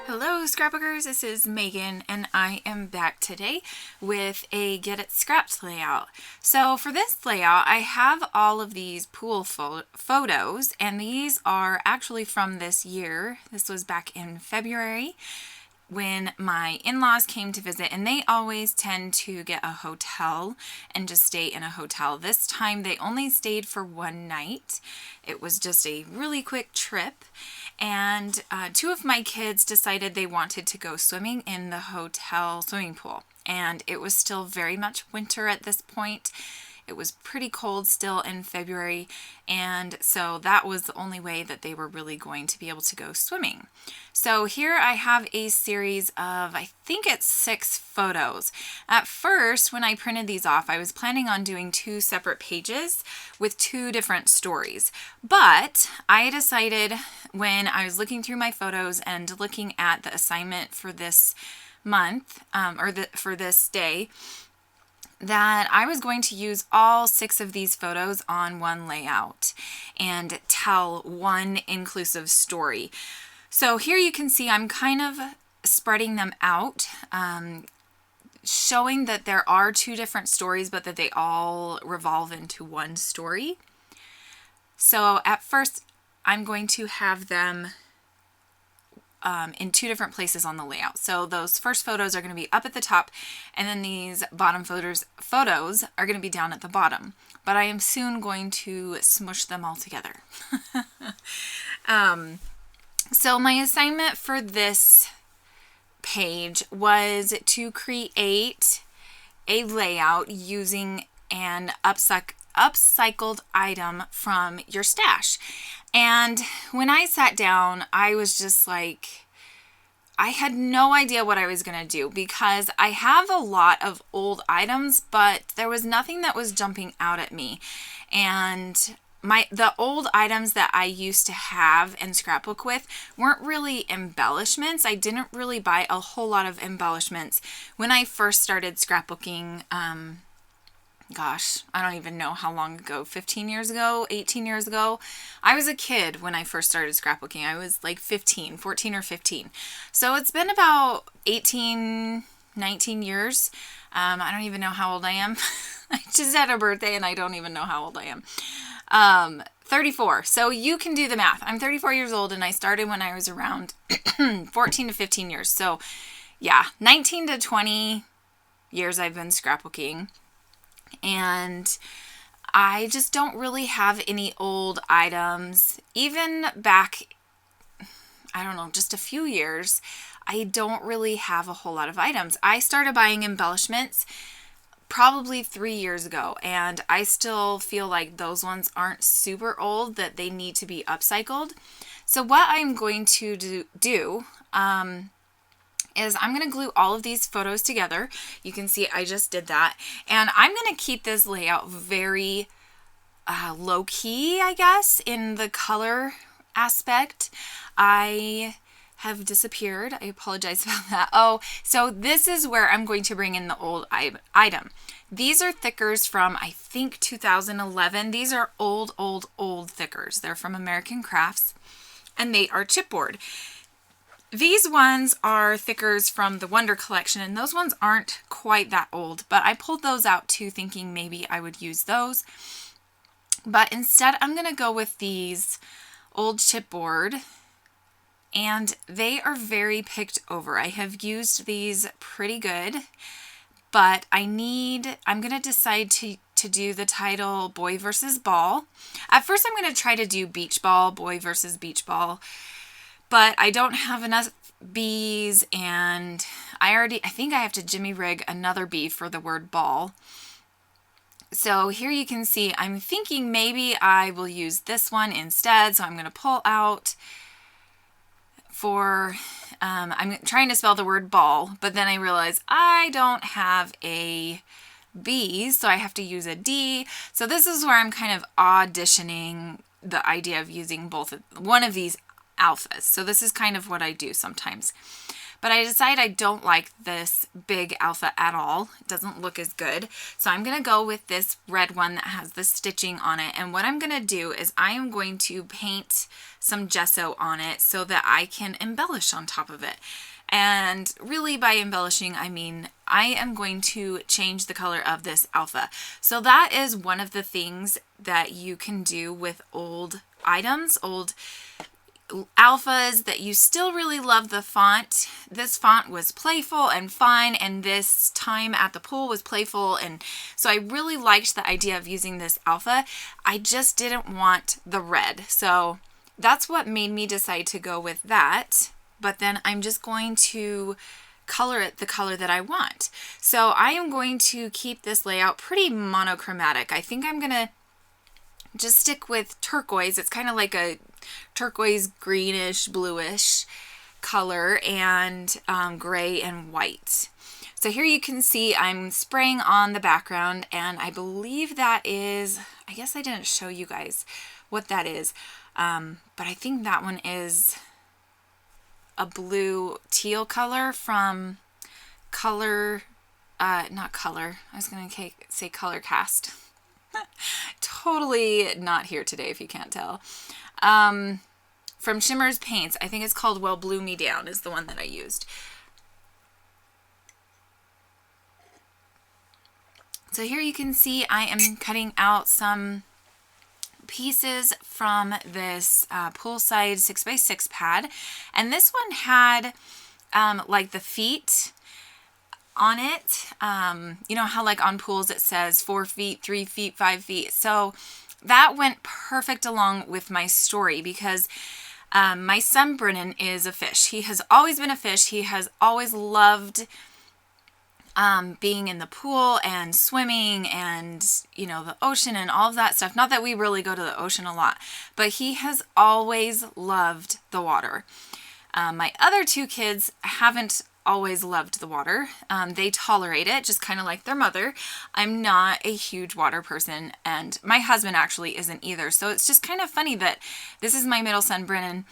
Hello Scrapbookers, this is Megan and I am back today with a Get It Scrapped layout. So for this layout I have all of these pool photos, and these are actually from this year. This was back in February when my in-laws came to visit, and they always tend to get a hotel and just stay in a hotel. This time they only stayed for one night. It was just a really quick trip, and two of my kids decided they wanted to go swimming in the hotel swimming pool, and it was still very much winter at this point. It was pretty cold still in February, and so that was the only way that they were really going to be able to go swimming. So here I have a series of, I think it's 6 photos. At first, when I printed these off, I was planning on doing 2 separate pages with 2 different stories. But I decided when I was looking through my photos and looking at the assignment for this month, for this day, that I was going to use all 6 of these photos on one layout and tell one inclusive story. So here you can see I'm kind of spreading them out, showing that there are 2 different stories, but that they all revolve into one story. So at first I'm going to have them in 2 different places on the layout. So those first photos are going to be up at the top, and then these bottom photos are going to be down at the bottom. But I am soon going to smush them all together. So my assignment for this page was to create a layout using an upcycled item from your stash. And when I sat down, I was just like, I had no idea what I was going to do, because I have a lot of old items, but there was nothing that was jumping out at me. And the old items that I used to have and scrapbook with weren't really embellishments. I didn't really buy a whole lot of embellishments when I first started scrapbooking. Gosh, I don't even know how long ago, 15 years ago, 18 years ago. I was a kid when I first started scrapbooking. I was like 14 or 15. So it's been about 18, 19 years. I don't even know how old I am. I just had a birthday and I don't even know how old I am. 34. So you can do the math. I'm 34 years old and I started when I was around 14 to 15 years. So yeah, 19 to 20 years I've been scrapbooking. And I just don't really have any old items. Even back, I don't know, just a few years, I don't really have a whole lot of items. I started buying embellishments probably 3 years ago, and I still feel like those ones aren't super old, that they need to be upcycled. So what I'm going to do is I'm going to glue all of these photos together. You can see I just did that. And I'm going to keep this layout very low-key, I guess, in the color aspect. I have disappeared. I apologize about that. Oh, so this is where I'm going to bring in the old item. These are thickers from, I think, 2011. These are old thickers. They're from American Crafts, and they are chipboard. These ones are thickers from the Wonder Collection, and those ones aren't quite that old, but I pulled those out too, thinking maybe I would use those. But instead, I'm going to go with these old chipboard, and they are very picked over. I have used these pretty good, but I'm going to decide to do the title Boy versus Ball. At first, I'm going to try to do Beach Ball, Boy versus Beach Ball. But I don't have enough bees, and I think I have to jimmy rig another bee for the word ball. So here you can see I'm thinking maybe I will use this one instead. So I'm going to pull out I'm trying to spell the word ball, but then I realize I don't have a B, so I have to use a D. So this is where I'm kind of auditioning the idea of using one of these alphas. So this is kind of what I do sometimes. but I decided I don't like this big alpha at all. It doesn't look as good. So I'm going to go with this red one that has the stitching on it. And what I'm going to do is I am going to paint some gesso on it so that I can embellish on top of it. And really by embellishing, I mean, I am going to change the color of this alpha. So that is one of the things that you can do with old items, old alphas, that you still really love the font. This font was playful and fun, and this time at the pool was playful, and so I really liked the idea of using this alpha. I just didn't want the red, so that's what made me decide to go with that. But then I'm just going to color it the color that I want. So I am going to keep this layout pretty monochromatic. I think I'm gonna just stick with turquoise. It's kind of like a turquoise greenish bluish color, and gray and white. So here you can see I'm spraying on the background, and I believe that is, I guess I didn't show you guys what that is, but I think that one is a blue teal color from not Color, I was going to say Color Cast. Totally not here today if you can't tell. From Shimmer's Paints, I think it's called Well Blue Me Down is the one that I used. So here you can see I am cutting out some pieces from this poolside 6x6 pad, and this one had like the feet on it. You know how like on pools it says 4 feet, 3 feet, 5 feet. So that went perfect along with my story, because my son Brennan is a fish. He has always been a fish. He has always loved being in the pool and swimming and, you know, the ocean and all of that stuff. Not that we really go to the ocean a lot, but he has always loved the water. My other 2 kids haven't always loved the water. They tolerate it, just kind of like their mother. I'm not a huge water person, and my husband actually isn't either. So it's just kind of funny that this is my middle son, Brennan,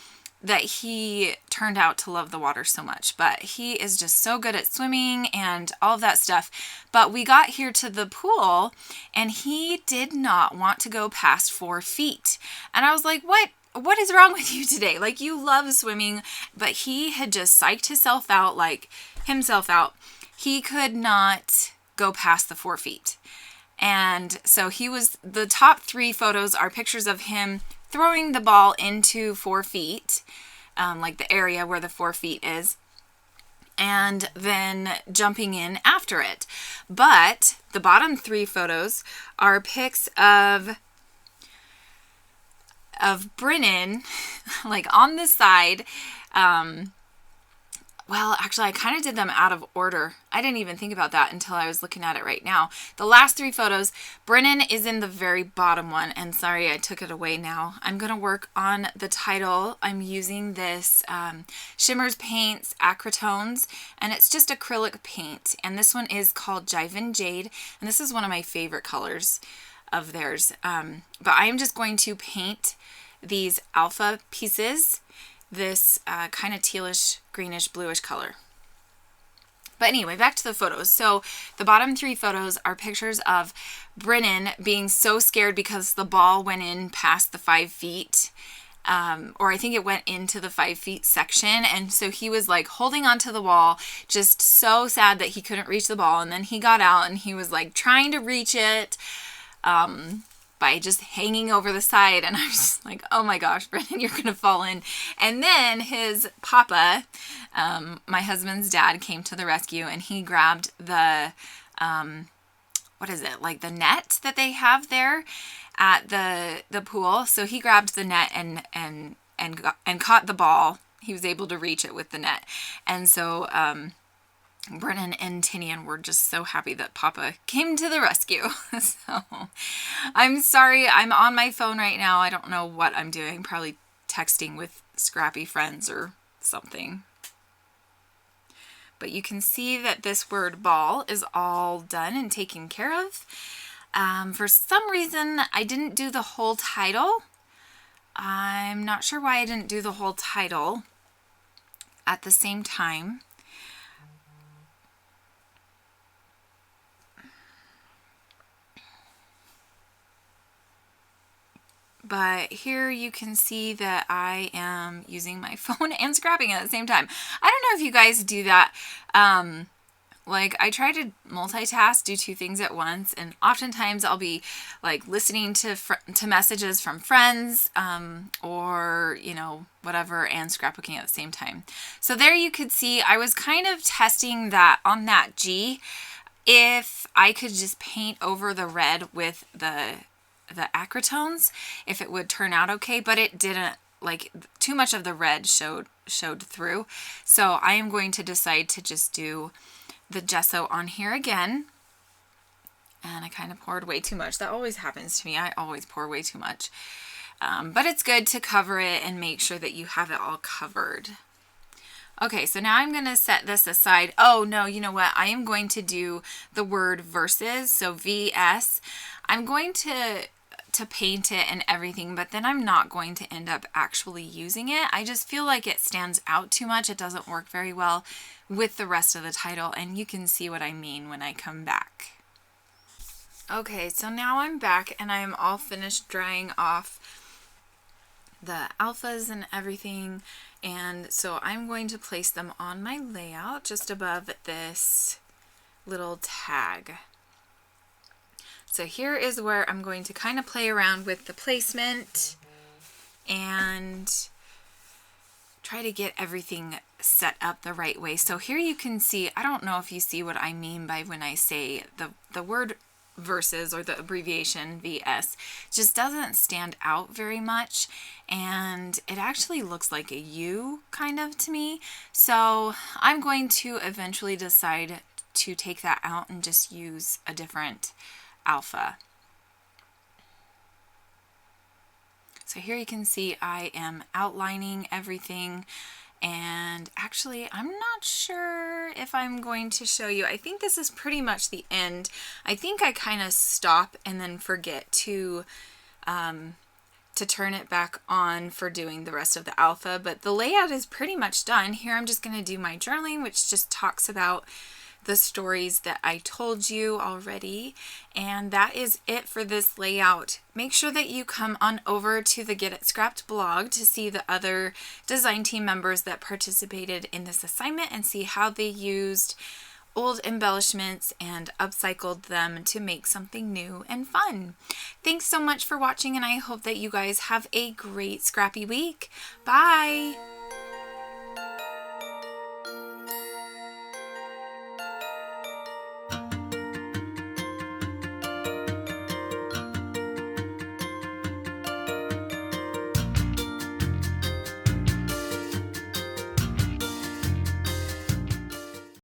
that he turned out to love the water so much. But he is just so good at swimming and all of that stuff. But we got here to the pool, and he did not want to go past 4 feet. And I was like, what is wrong with you today? Like, you love swimming. But he had just psyched himself out. He could not go past the 4 feet. And so the top 3 photos are pictures of him throwing the ball into 4 feet, like the area where the 4 feet is, and then jumping in after it. But the bottom 3 photos are pics of Brennan, like on the side. Well, actually, I kind of did them out of order. I didn't even think about that until I was looking at it right now. The last 3 photos, Brennan is in the very bottom one. And sorry, I took it away now. I'm going to work on the title. I'm using this Shimmer's Paints Acrytones, and it's just acrylic paint. And this one is called Jive Jade. And this is one of my favorite colors of theirs. But I am just going to paint these alpha pieces this kind of tealish, greenish, bluish color. But anyway, back to the photos. So the bottom 3 photos are pictures of Brennan being so scared because the ball went in past the 5 feet. Or I think it went into the 5 feet section. And so he was like holding onto the wall, just so sad that he couldn't reach the ball. And then he got out and he was like trying to reach it. By just hanging over the side, and I was just like, oh my gosh, Brennan, you're gonna fall in. And then his papa, my husband's dad, came to the rescue, and he grabbed the what is it, like the net that they have there at the pool. So he grabbed the net and caught the ball. He was able to reach it with the net. And so Brennan and Tinian were just so happy that Papa came to the rescue. So I'm sorry, I'm on my phone right now. I don't know what I'm doing. Probably texting with scrappy friends or something. But you can see that this word ball is all done and taken care of. For some reason, I didn't do the whole title. I'm not sure why I didn't do the whole title at the same time. But here you can see that I am using my phone and scrapping at the same time. I don't know if you guys do that. Like, I try to multitask, do two things at once, and oftentimes I'll be like listening to messages from friends, or you know, whatever, and scrapbooking at the same time. So there you could see I was kind of testing that on that G, if I could just paint over the red with the acrytones, if it would turn out okay, but it didn't. Like, too much of the red showed through. So I am going to decide to just do the gesso on here again. And I kind of poured way too much. That always happens to me. I always pour way too much. But it's good to cover it and make sure that you have it all covered. Okay, so now I'm going to set this aside. Oh, no, you know what? I am going to do the word verses, so VS. I'm going to paint it and everything, but then I'm not going to end up actually using it. I just feel like it stands out too much. It doesn't work very well with the rest of the title, and you can see what I mean when I come back. Okay, so now I'm back and I'm all finished drying off the alphas and everything, and so I'm going to place them on my layout just above this little tag. So here is where I'm going to kind of play around with the placement and try to get everything set up the right way. So here you can see, I don't know if you see what I mean by when I say the word verses, or the abbreviation VS, just doesn't stand out very much, and it actually looks like a U kind of to me. So I'm going to eventually decide to take that out and just use a different alpha. So here you can see I am outlining everything, and actually I'm not sure if I'm going to show you. I think this is pretty much the end. I think I kind of stop and then forget to turn it back on for doing the rest of the alpha, but the layout is pretty much done. Here I'm just going to do my journaling, which just talks about the stories that I told you already, and that is it for this layout. Make sure that you come on over to the Get It Scrapped blog to see the other design team members that participated in this assignment and see how they used old embellishments and upcycled them to make something new and fun. Thanks so much for watching, and I hope that you guys have a great scrappy week. Bye!